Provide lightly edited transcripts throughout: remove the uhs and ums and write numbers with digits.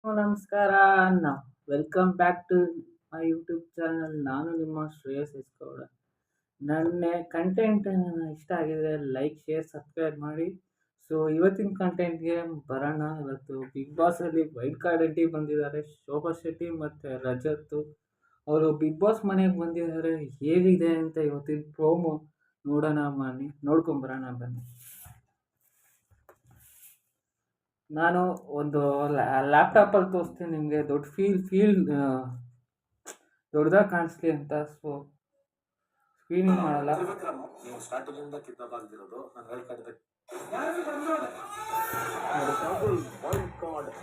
ನಮಸ್ಕಾರ. ನಾ welcome back to my YouTube channel. ನಾನು ನಿಮ್ಮ ಶ್ರೇಯಸ್ ಎಸ್ ಗೌಡ. ನನ್ನ ಕಂಟೆಂಟ್ ಇಷ್ಟ ಆಗಿದ್ರೆ ಲೈಕ್, ಶೇರ್, ಸಬ್ಸ್ಕ್ರೈಬ್ ಮಾಡಿ. ಸೊ ಇವತ್ತಿನ ಕಂಟೆಂಟ್ಗೆ ಬರೋಣ. ಇವತ್ತು ಬಿಗ್ ಬಾಸಲ್ಲಿ ವೈಲ್ಡ್ ಕಾರ್ಡ್ ಎಂಟ್ರಿ ಬಂದಿದ್ದಾರೆ ಶೋಭಾ ಶೆಟ್ಟಿ ಮತ್ತು ರಜತ್. ಅವರು ಬಿಗ್ ಬಾಸ್ ಮನೆಗೆ ಬಂದಿದ್ದಾರೆ. ಹೇಗಿದೆ ಅಂತ ಇವತ್ತಿನ ಪ್ರೋಮೋ ನೋಡೋಣ ಬನ್ನಿ, ನೋಡ್ಕೊಂಬರೋಣ ಬನ್ನಿ. ನಾನು ಒಂದು ಲ್ಯಾಪ್ಟಾಪಲ್ಲಿ ತೋರಿಸ್ತೀನಿ ನಿಮಗೆ. ದೊಡ್ಡ ಫೀಲ್ ದೊಡ್ಡದಾಗಿ ಕಾಣಿಸ್ಲಿ ಅಂತ. ಸೊ ಸ್ಕ್ರೀನಿಂಗ್ ಮಾಡಲ್ಲ. ನೀವು ಸ್ಟಾರ್ಟಿಂಗ್ ಕಿದ್ದಬಾಗ್ದಿರೋದು ನಾನು ಹೇಳ್ತಾ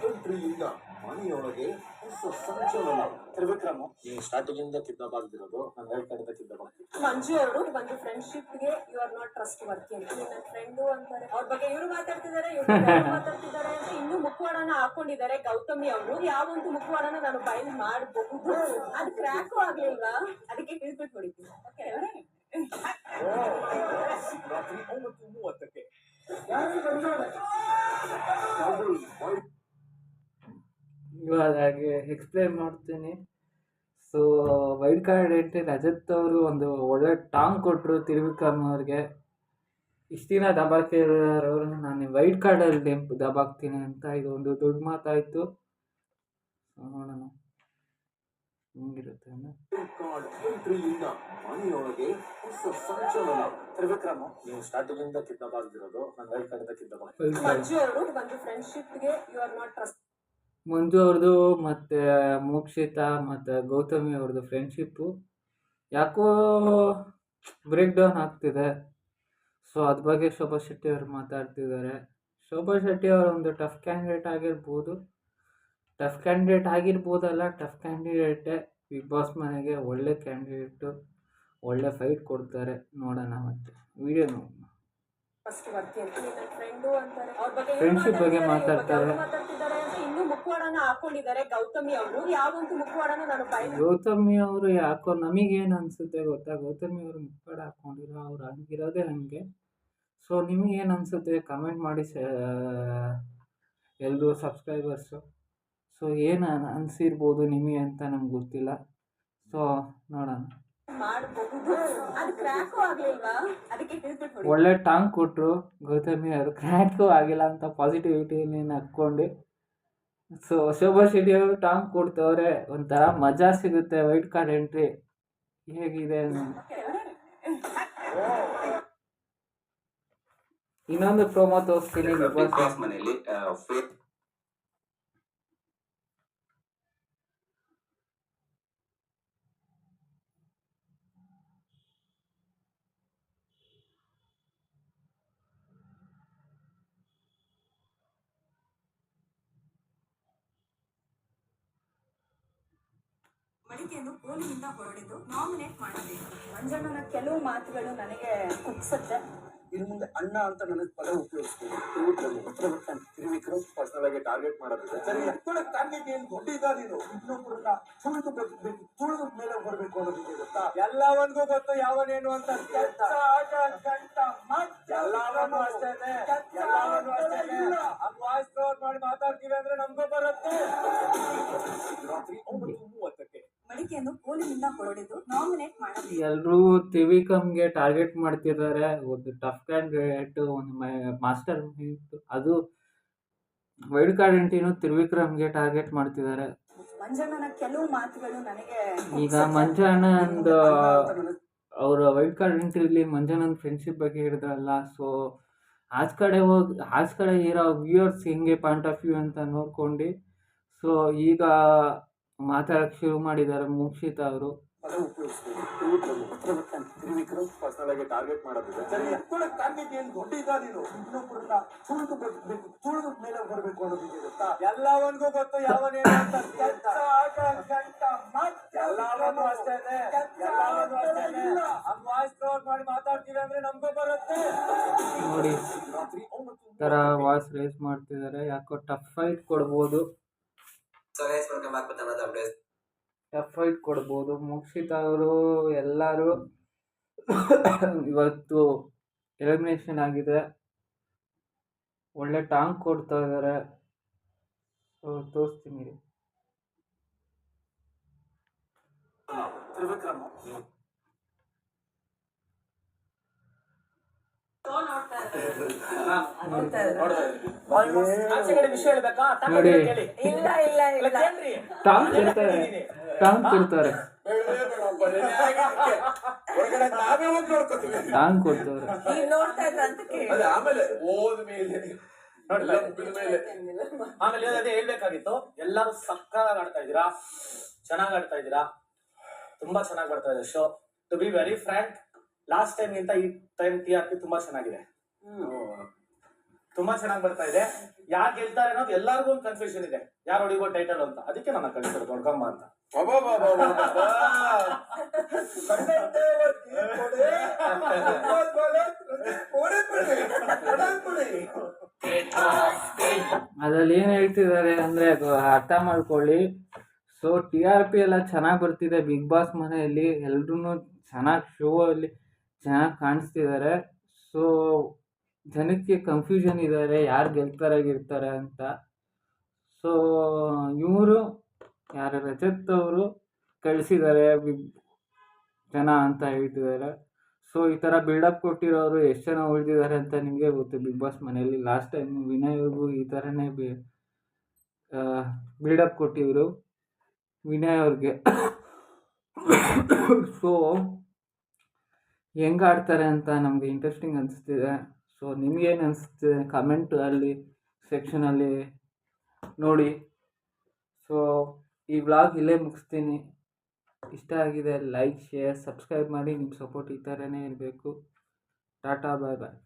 ಎಂಟ್ರಿಯಿಂದ ಮನೆಯೊಳಗೆ ಹೊಸ ಸಂಚಲನ. ತ್ರಿವಿಕ್ರಮ ನೀವು ಸ್ಟಾರ್ಟಿಂಗ್ ಕಿದ್ದಬಾಗ್ದಿರೋದು ನಾನು ಹೇಳ್ತಾ ಕಿದ್ದಬಾಗ್ತಿರೋದು. ಮಂಜು ಅವರು ಒಂದು ಫ್ರೆಂಡ್ಶಿಪ್ಗೆ ಯು ಆರ್ ನಾಟ್ ಟ್ರಸ್ಟ್ ವರ್ತಿ ಅಂತ ನನ್ನ ಫ್ರೆಂಡು ಅಂತಾರೆ. ಅವ್ರ ಬಗ್ಗೆ ಇವರು ಮಾತಾಡ್ತಿದ್ದಾರೆ, ಇವ್ರು ಮಾತಾಡ್ತಿದ್ದಾರೆ ಅಂತ ಇನ್ನೂ ಮುಖವಾಡನ ಹಾಕೊಂಡಿದ್ದಾರೆ ಗೌತಮಿ ಅವರು. ಯಾವೊಂದು ಮುಖವಾಡನ ನಾನು ಬಯಲ್ ಮಾಡಬಹುದು, ಅದು ಕ್ರ್ಯಾಕು ಆಗ್ಲಿಲ್ವಾ, ಅದಕ್ಕೆ ತಿಳಿದ್ಬಿಟ್ಟು ಹೊಡಿತೀನಿ. ರಾತ್ರಿ 9:30ಕ್ಕೆ ಇವಾಗ ಹಾಗೆ ಎಕ್ಸ್ಪ್ಲೇನ್ ಮಾಡ್ತೀನಿ. So wild card entry Rajat ಅವರು ಒಂದು ಒಳ್ಳೆ ಟಾಂಗ್ ಕೊಟ್ಟರು ತ್ರಿವಿಕ್ರಮ್ ಅವ್ರಿಗೆ. ಇಷ್ಟು ದಿನ ದಬಾಕ್ತಿರೋರು ನಾನು ವೈಲ್ಡ್ ಕಾರ್ಡಲ್ಲಿ ದಬಾಕ್ತೀನಿ ಅಂತ. ಇದು ಒಂದು ದೊಡ್ಡ ಮಾತಾಯಿತು. ನೋಡೋಣ ಹೆಂಗಿರುತ್ತೆ ಅನ್ನೋ. ಎಂಟ್ರಿಯಿಂದ ಮನೆಯೊಳಗೆ ಹೊಸ ಸಂಚಲನ. ತ್ರಿವಿಕ್ರಮ ನೀವು ಸ್ಟಾರ್ಟಿಂಗ್ ಕಿದ್ದಬಾಗ್ದಿರೋದು ನಾನು ಹೇಳ್ತಾ ಕಿದ್ದಬಾಗ್ತಿರೋದು. ಮಂಜು ಅವರು ಒಂದು ಫ್ರೆಂಡ್ಶಿಪ್ಗೆ ಯು ಆರ್ ನಾಟ್ ಟ್ರಸ್ಟ್. ಮಂಜು ಅವ್ರದ್ದು ಮತ್ತು ಮೋಕ್ಷಿತಾ ಮತ್ತು ಗೌತಮಿ ಅವ್ರದ್ದು ಫ್ರೆಂಡ್ಶಿಪ್ಪು ಯಾಕೋ ಬ್ರೇಕ್ ಡೌನ್ ಆಗ್ತಿದೆ. ಸೊ ಅದ್ರ ಬಗ್ಗೆ ಶೋಭಾ ಶೆಟ್ಟಿ ಅವರು ಮಾತಾಡ್ತಿದ್ದಾರೆ. ಶೋಭಾ ಶೆಟ್ಟಿ ಅವರು ಒಂದು ಟಫ್ ಕ್ಯಾಂಡಿಡೇಟ್ ಆಗಿರ್ಬೋದಲ್ಲ, ಟಫ್ ಕ್ಯಾಂಡಿಡೇಟೇ. ಬಿಗ್ ಬಾಸ್ ಮನೆಗೆ ಒಳ್ಳೆ ಕ್ಯಾಂಡಿಡೇಟು, ಒಳ್ಳೆ ಫೈಟ್ ಕೊಡ್ತಾರೆ. ನೋಡೋಣ ಮತ್ತೆ ವಿಡಿಯೋ ನೋಡೋಣ. ಫ್ರೆಂಡ್ಶಿಪ್ ಬಗ್ಗೆ ಮಾತಾಡ್ತಾರೆ. ಇನ್ನೂ ಮುಖವಾಡನ ಹಾಕೊಂಡಿದ್ದಾರೆ ಗೌತಮಿ ಅವರು. ಯಾವೊಂದು ಮುಖವಾಡನ ನಾನು ಗೌತಮಿ ಅವರು ಯಾಕೋ ನಮಗೇನು ಅನಿಸುತ್ತೆ ಗೊತ್ತಾ, ಗೌತಮಿ ಅವರು ಮುಖವಾಡ ಹಾಕೊಂಡಿರೋ ಅವ್ರು ಹಂಗಿರೋದೇ ಹಂಗೆ. ಸೊ ನಿಮಗೇನು ಅನಿಸುತ್ತೆ ಕಮೆಂಟ್ ಮಾಡಿ ಎಲ್ಲರೂ ಸಬ್ಸ್ಕ್ರೈಬರ್ಸು. ಸೊ ಏನು ಅನಿಸಿರ್ಬೋದು ನಿಮಗೆ ಅಂತ ನಮ್ಗೆ ಗೊತ್ತಿಲ್ಲ. ಸೊ ನೋಡೋಣ. ಒಳ್ಳೆ ಟಾಂಗ್ ಕೊಟ್ಟರು ಗೌತಮಿ ಅವರು, ಕ್ರ್ಯಾಕು ಆಗಿಲ್ಲ ಅಂತ ಪಾಸಿಟಿವಿಟಿನ ಹಾಕ್ಕೊಂಡು. ಸೊ ಶೋಭಾ ಶೆಟ್ಟಿ ಅವರು ಟಾಂಗ್ ಕೊಡ್ತವ್ರೆ. ಒಂಥರ ಮಜಾ ಸಿಗುತ್ತೆ ವೈಲ್ಡ್ ಕಾರ್ಡ್ ಎಂಟ್ರಿ ಹೇಗಿದೆ. ಇನ್ನೊಂದು ಪ್ರೋಮೋ ತೋರಿಸ್ತೀನಿ ಬಿಗ್ ಬಾಸ್ ಮನೆಯಲ್ಲಿ. ಮಳಿಗೆಯನ್ನು ಕೋಲಿನಿಂದ ಹೊರಡಿದು ನಾಮಿನೇಟ್ ಮಾಡಬೇಕು. ಮಂಜಣ್ಣನ ಕೆಲವು ಮಾತುಗಳು ನನಗೆ ಕುಗ್ಸುತ್ತೆ. ಇನ್ನು ಮುಂದೆ ಅಣ್ಣ ಅಂತ ನನಗೆ ಪದ ಉಪಯೋಗಿಸ್ತೀನಿ. ತ್ರಿವಿಕ್ರಮ್ ಪರ್ಸನಲ್ ಆಗಿ ಟಾರ್ಗೆಟ್ ಮಾಡೋದಿದೆ. ಸರಿ, ಟಾರ್ಗೆಟ್ ಏನು ದೊಡ್ಡ ನೀನು ಇನ್ನೊಬ್ಬರನ್ನ ತುಳಿದು ಮೇಲೆ ಬರ್ಬೇಕು ಅನ್ನೋದಿದೆ ಗೊತ್ತಾ? ಎಲ್ಲವನ್ಗೂ ಗೊತ್ತು ಯಾವನೇನು ಅಂತ. ಎಲ್ಲವನ್ನೂ ಅಷ್ಟೇನೆ ವಾಯ್ಸ್ ಕ್ಲೋಸ್ ಮಾಡಿ ಮಾತಾಡ್ತೀವಿ ಅಂದ್ರೆ ನಮ್ಗೂ ಬರುತ್ತೆ. ರಾತ್ರಿ 9:30ಕ್ಕೆ ಮಳಿಗೆಯನ್ನು ಕೋಲಿನಿಂದ ಹೊರಡಿದು ನಾಮಿನೇಟ್ ಮಾಡಬೇಕು. ಎಲ್ಲರೂ ತ್ರಿವಿಕ್ರಮ್ಗೆ ಟಾರ್ಗೆಟ್ ಮಾಡ್ತಿದ್ದಾರೆ. ಒಂದು ಟಫ್ ಕ್ಯಾಂಡಿಡೇಟ್, ಒಂದು ಮಾಸ್ಟರ್ ಮೈಂಡ್. ಅದು ವೈಲ್ಡ್ ಕಾರ್ಡ್ ಎಂಟ್ರಿನೂ ತ್ರಿವಿಕ್ರಮ್ಗೆ ಟಾರ್ಗೆಟ್ ಮಾಡ್ತಿದ್ದಾರೆ. ಮಂಜಣ್ಣನ ಕೆಲವು ಮಾತುಗಳು ನನಗೆ ಈಗ ಮಂಜಣ್ಣಂದು ಅವರ ವೈಲ್ಡ್ ಕಾರ್ಡ್ ಎಂಟ್ರಿಲಿ ಮಂಜಣ್ಣನ ಫ್ರೆಂಡ್ಶಿಪ್ ಬಗ್ಗೆ ಹೇಳಿದ್ರಲ್ಲ. ಸೊ ಆಚ ಕಡೆ ಇರೋ ವ್ಯೂವರ್ಸ್ ಹೆಂಗೆ ಪಾಯಿಂಟ್ ಆಫ್ ವ್ಯೂ ಅಂತ ನೋಡ್ಕೊಂಡು ಸೊ ಈಗ ಮಾತಾಡಕ್ಕೆ ಶುರು ಮಾಡಿದ್ದಾರೆ ಮೋಕ್ಷಿತಾ ಅವರು. ತ್ರಿವಿಕ್ರಮ್ ಪರ್ಸನಲ್ ಆಗಿ ಟಾರ್ಗೆಟ್ ಮಾಡೋದಿದೆ. ಸರಿ, ಟಾರ್ಗೆಟ್ ಏನು ದೊಡ್ಡ ನೀನು ಇನ್ನೊಬ್ಬರನ್ನ ತುಳಿದು ಮೇಲೆ ಬರ್ಬೇಕು ಅನ್ನೋದಿದೆ ಗೊತ್ತಾ? ಎಲ್ಲವನ್ಗೂ ಗೊತ್ತು ಯಾವನೇನು ಅಂತ. ಎಲ್ಲವನ್ನೂ ಅಷ್ಟೇನೆ ವಾಯ್ಸ್ ಕ್ಲೋಸ್ ಮಾಡಿ ಮಾತಾಡ್ತೀವಿ ಅಂದ್ರೆ ನಮ್ಗೂ ಬರುತ್ತೆ. ನೋಡಿ ಥರ ವಾಯ್ಸ್ ರೇಸ್ ಮಾಡ್ತಿದ್ದಾರೆ. ಯಾಕೋ ಟಫ್ ಫೈಟ್ ಕೊಡ್ಬೋದು, ಟಫ್ ಫೈಟ್ ಕೊಡ್ಬೋದು. ಮೋಕ್ಷಿತಾ ಅವರು ಎಲ್ಲರೂ ಇವತ್ತು ಎಲಿಮಿನೇಷನ್ ಆಗಿದೆ. ಒಳ್ಳೆ ಟಾಂಗ್ ಕೊಡ್ತಾ ಇದ್ದಾರೆ. ತೋರಿಸ್ತೀನಿ. ಆಚೆ ಕಡೆ ವಿಷಯ ಹೇಳ್ಬೇಕಾ? ನೋಡಿ. ಕೇಳಿ. ಇಲ್ಲ ಇಲ್ಲ ಇಲ್ಲ ಇಲ್ಲ ಕೇಳ್ರಿ. ಟಾಂಗ್ ತಿರ್ತಾರೆ ಹೊರಗಡೆ ನಾವೇ ಹೋಗಿ ನೋಡ್ಕೊತೀವಿ. ಟಾಂಗ್ ಕೊಡ್ತವ್ರೆ. ನೀವ್ ನೋಡ್ತಾ ಇದ್ರ ಅಂತ ಕೇಳಿ. ಅದೇ ಆಮೇಲೆ ಹೋದ್ಮೇಲೆ ನೋಡಿ ಎಲ್ಲ ಮುಗಿದ ಮೇಲೆ ಆಮೇಲೆ ಅದೇ ಹೇಳ್ಬೇಕಾಗಿತ್ತು. ಎಲ್ಲರೂ ಸಕ್ಕತ್ತಾಗಿ ಆಡ್ತಾ ಇದ್ದೀರಾ, ಚೆನ್ನಾಗಿ ಆಡ್ತಾ ಇದ್ದೀರಾ, ತುಂಬಾ ಚೆನ್ನಾಗಿ ಬರ್ತಾ ಇದೆ show. To be very frank, last time ಗಿಂತ ಈ ಟೈಮ್ TRP ತುಂಬಾ ಚೆನ್ನಾಗಿದೆ, ತುಂಬಾ ಚೆನ್ನಾಗಿ ಬರ್ತಾ ಇದೆ. ಯಾರು ಗೆಲ್ತಾರೆ ಅನ್ನೋದು ಎಲ್ಲರಿಗೂ ಒಂದು ಕನ್ಫ್ಯೂಷನ್ ಇದೆ, ಯಾರು ಹೊಡಿಬೋ ಟೈಟಲ್ ಅಂತ. ಅದಕ್ಕೆ ನನ್ನ ಕಳಿಸಿರೋದು ನೋಡ್ಕೊಂಬ ಅಂತ. ಅದ್ರಲ್ಲಿ ಏನ್ ಹೇಳ್ತಿದ್ದಾರೆ ಅಂದ್ರೆ ಅದು ಅರ್ಥ ಮಾಡ್ಕೊಳ್ಳಿ. ಸೊ TRP ಎಲ್ಲ ಚೆನ್ನಾಗಿ ಬರ್ತಿದೆ, ಬಿಗ್ ಬಾಸ್ ಮನೆಯಲ್ಲಿ ಎಲ್ರೂ ಚೆನ್ನಾಗಿ ಶೋ ಅಲ್ಲಿ ಚೆನ್ನಾಗಿ ಕಾಣಿಸ್ತಿದ್ದಾರೆ. ಸೊ ಜನಕ್ಕೆ ಕನ್ಫ್ಯೂಷನ್ ಇದ್ದಾರೆ ಯಾರು ಗೆಲ್ತಾರೆ ಅಂತ. ಸೊ ಇವರು ಯಾರು ರಜತ್ ಅವರು ಕಳಿಸಿದ್ದಾರೆ ಜನ ಅಂತ ಹೇಳ್ತಿದ್ದಾರೆ. ಸೊ ಈ ಥರ ಬಿಲ್ಡಪ್ ಕೊಟ್ಟಿರೋರು ಎಷ್ಟು ಜನ ಉಳಿದಿದ್ದಾರೆ ಅಂತ ನಿಮಗೆ ಗೊತ್ತು ಬಿಗ್ ಬಾಸ್ ಮನೆಯಲ್ಲಿ. ಲಾಸ್ಟ್ ಟೈಮ್ ವಿನಯ್ಗೂ ಈ ಥರನೇ ಬಿಲ್ಡಪ್ ಕೊಟ್ಟಿದ್ರು ವಿನಯ್ ಅವ್ರಿಗೆ. ಸೊ ಹೆಂಗೆ ಆಡ್ತಾರೆ ಅಂತ ನಮಗೆ ಇಂಟ್ರೆಸ್ಟಿಂಗ್ ಅನಿಸ್ತಿದೆ. ಸೊ ನಿಮಗೇನು ಅನಿಸ್ತಿದೆ ಕಮೆಂಟ್ ಅಲ್ಲಿ ಸೆಕ್ಷನಲ್ಲಿ ನೋಡಿ. ಸೊ ಈ ವ್ಲಾಗ್ ಇಲ್ಲೇ ಮುಗಿಸ್ತೀನಿ. ಇಷ್ಟ ಆಗಿದೆ ಲೈಕ್ ಶೇರ್ ಸಬ್ಸ್ಕ್ರೈಬ್ ಮಾಡಿ. ನಿಮ್ಮ ಸಪೋರ್ಟ್ ಈ ಥರನೇ ಇರಬೇಕು. ಟಾಟಾ ಬಾಯ್ ಬಾಯ್.